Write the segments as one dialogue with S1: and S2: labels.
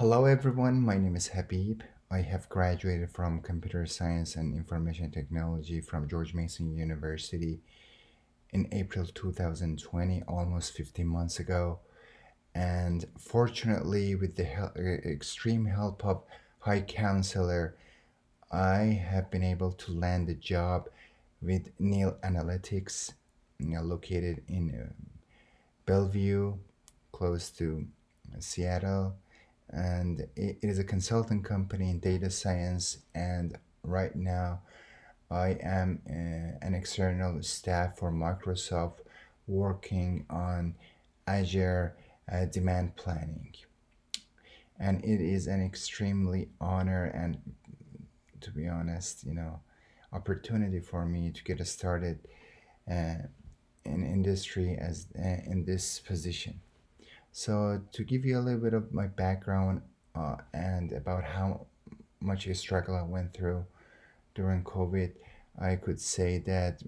S1: Hello everyone, my name is Habib. I have graduated from Computer Science and Information Technology from George Mason University in April 2020, almost 15 months ago. And fortunately, with the extreme help of HiCounselor, I have been able to land a job with Neil Analytics, located in Bellevue, close to Seattle, and it is a consulting company in data science. And right now, I am an external staff for Microsoft working on Azure demand planning. And it is an extremely honor and, to be honest, opportunity for me to get started uh, in industry as in this position. So, to give you a little bit of my background and about how much a struggle I went through during COVID, I could say that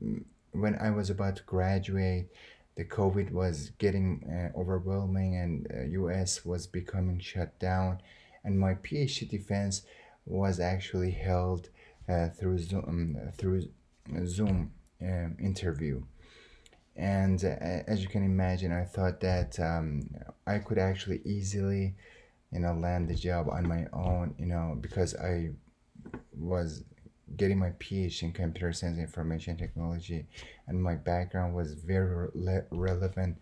S1: when I was about to graduate, the COVID was getting overwhelming, and US was becoming shut down, and my PhD defense was actually held through Zoom interview. And as you can imagine, I thought that I could actually easily, land the job on my own, because I was getting my PhD in computer science and information technology, and my background was very relevant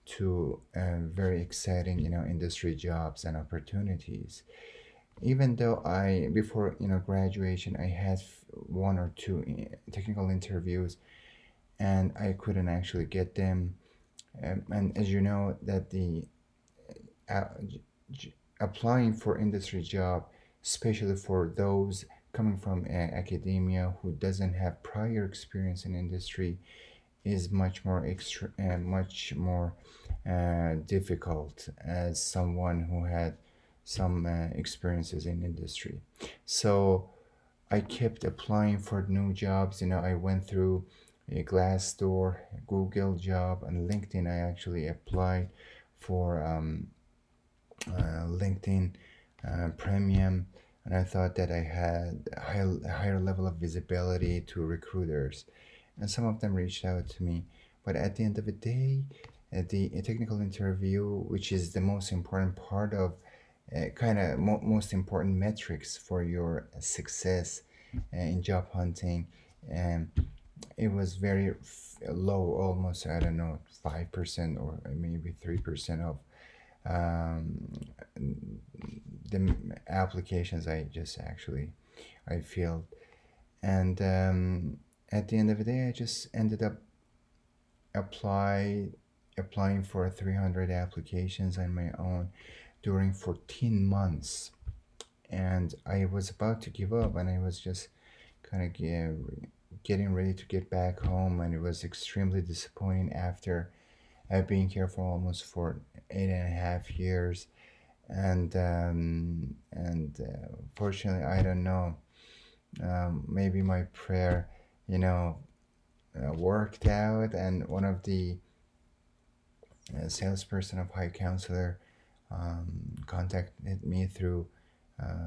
S1: to very exciting, industry jobs and opportunities. Even though before, graduation, I had one or two technical interviews, and I couldn't actually get them. And as you know, that the uh, applying for industry job, especially for those coming from academia who doesn't have prior experience in industry, is much more difficult as someone who had some experiences in industry. So I kept applying for new jobs. I went through a Glassdoor, Google job, and LinkedIn. I actually applied for LinkedIn Premium, and I thought that I had a higher level of visibility to recruiters, and some of them reached out to me. But at the end of the day, at the technical interview, which is the most important part of most important metrics for your success in job hunting, and it was very low, almost, I don't know, 5% or maybe 3% of um, the applications I filled. And at the end of the day, I just ended up apply applying for 300 applications on my own during 14 months. And I was about to give up, and I was just kind of getting ready to get back home, and it was extremely disappointing after I've been here for almost for 8.5 years. And fortunately, I don't know, maybe my prayer, you know worked out, and one of the salesperson of HiCounselor contacted me through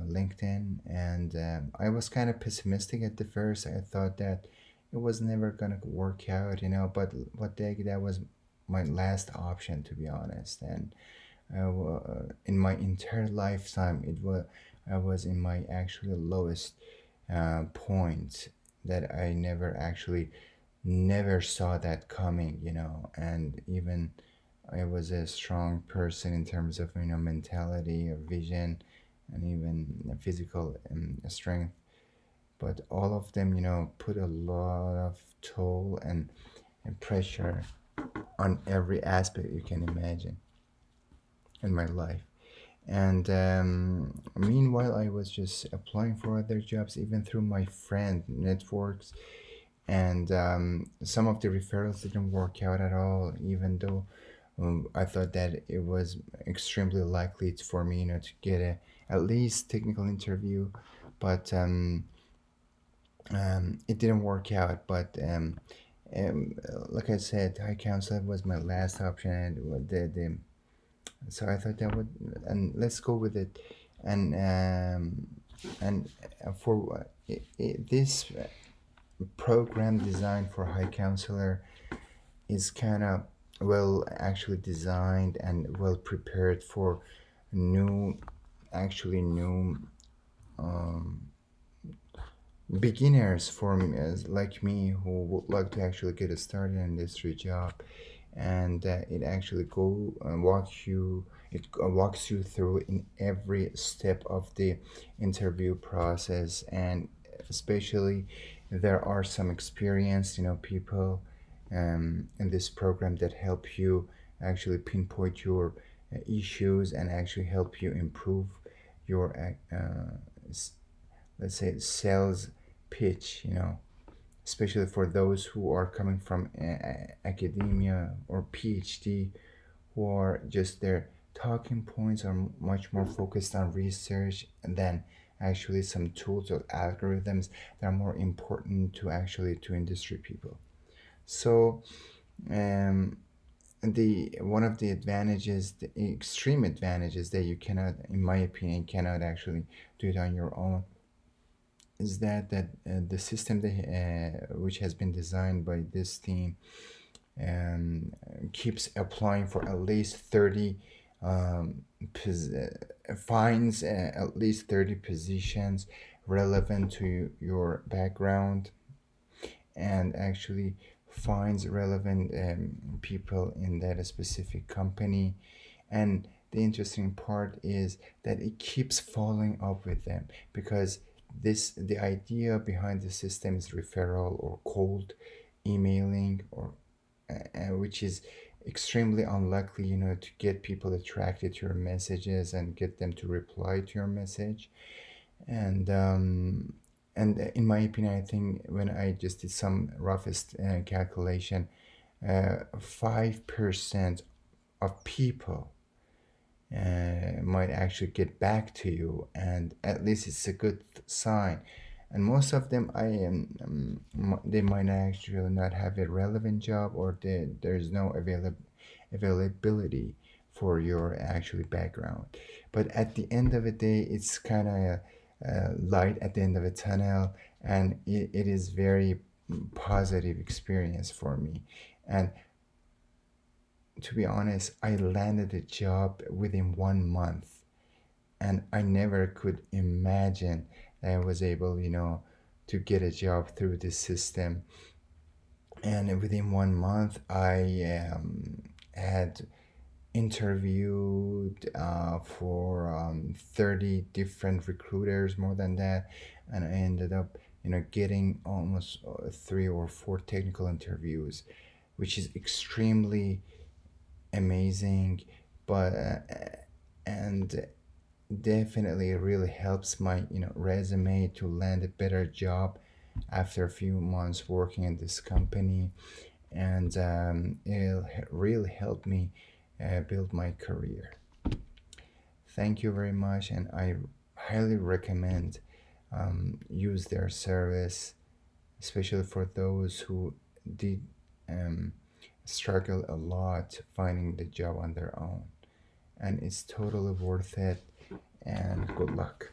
S1: LinkedIn. And I was kind of pessimistic at the first. I thought that it was never gonna work out, but what the heck, that was my last option, to be honest. And in my entire lifetime, I was in my actually lowest point, that I never saw that coming, and even I was a strong person in terms of, mentality or vision, and even physical strength. But all of them, put a lot of toll and pressure on every aspect you can imagine in my life. And meanwhile, I was just applying for other jobs, even through my friend networks. And some of the referrals didn't work out at all, even though I thought that it was extremely likely for me, to get a at least technical interview. But it didn't work out. But like I said, high counselor was my last option, and so I thought that would, and let's go with it. and for this program designed for high counselor is kind of well actually designed and well prepared for new actually new beginners for me, as like me who would like to actually get started in this job. And it actually walks you through in every step of the interview process. And especially there are some experienced people in this program that help you actually pinpoint your issues and actually help you improve your let's say sales pitch, especially for those who are coming from academia or PhD, who are just their talking points are much more focused on research than actually some tools or algorithms that are more important to actually to industry people. So um, the one of the advantages, the extreme advantages that you cannot, in my opinion, cannot actually do it on your own, is that the system that which has been designed by this team keeps applying for at least 30 um, finds at least 30 positions relevant to your background, and actually finds relevant people in that specific company. And the interesting part is that it keeps following up with them, because the idea behind the system is referral or cold emailing, or which is extremely unlikely, to get people attracted to your messages and get them to reply to your message. And in my opinion, I think when I just did some roughest calculation, 5% of people might actually get back to you, and at least it's a good sign. And most of them, they might actually not have a relevant job, or there's no availability for your actually background. But at the end of the day, it's kind of a light at the end of a tunnel, and it is very positive experience for me. And to be honest, I landed a job within 1 month, and I never could imagine that I was able, to get a job through this system. And within 1 month, I had interviewed for 30 different recruiters, more than that, and I ended up, getting almost 3 or 4 technical interviews, which is extremely amazing. But and definitely really helps my resume to land a better job after a few months working in this company. And it'll really help me build my career. Thank you very much, and I highly recommend use their service, especially for those who did um, struggle a lot finding the job on their own. And it's totally worth it. And good luck.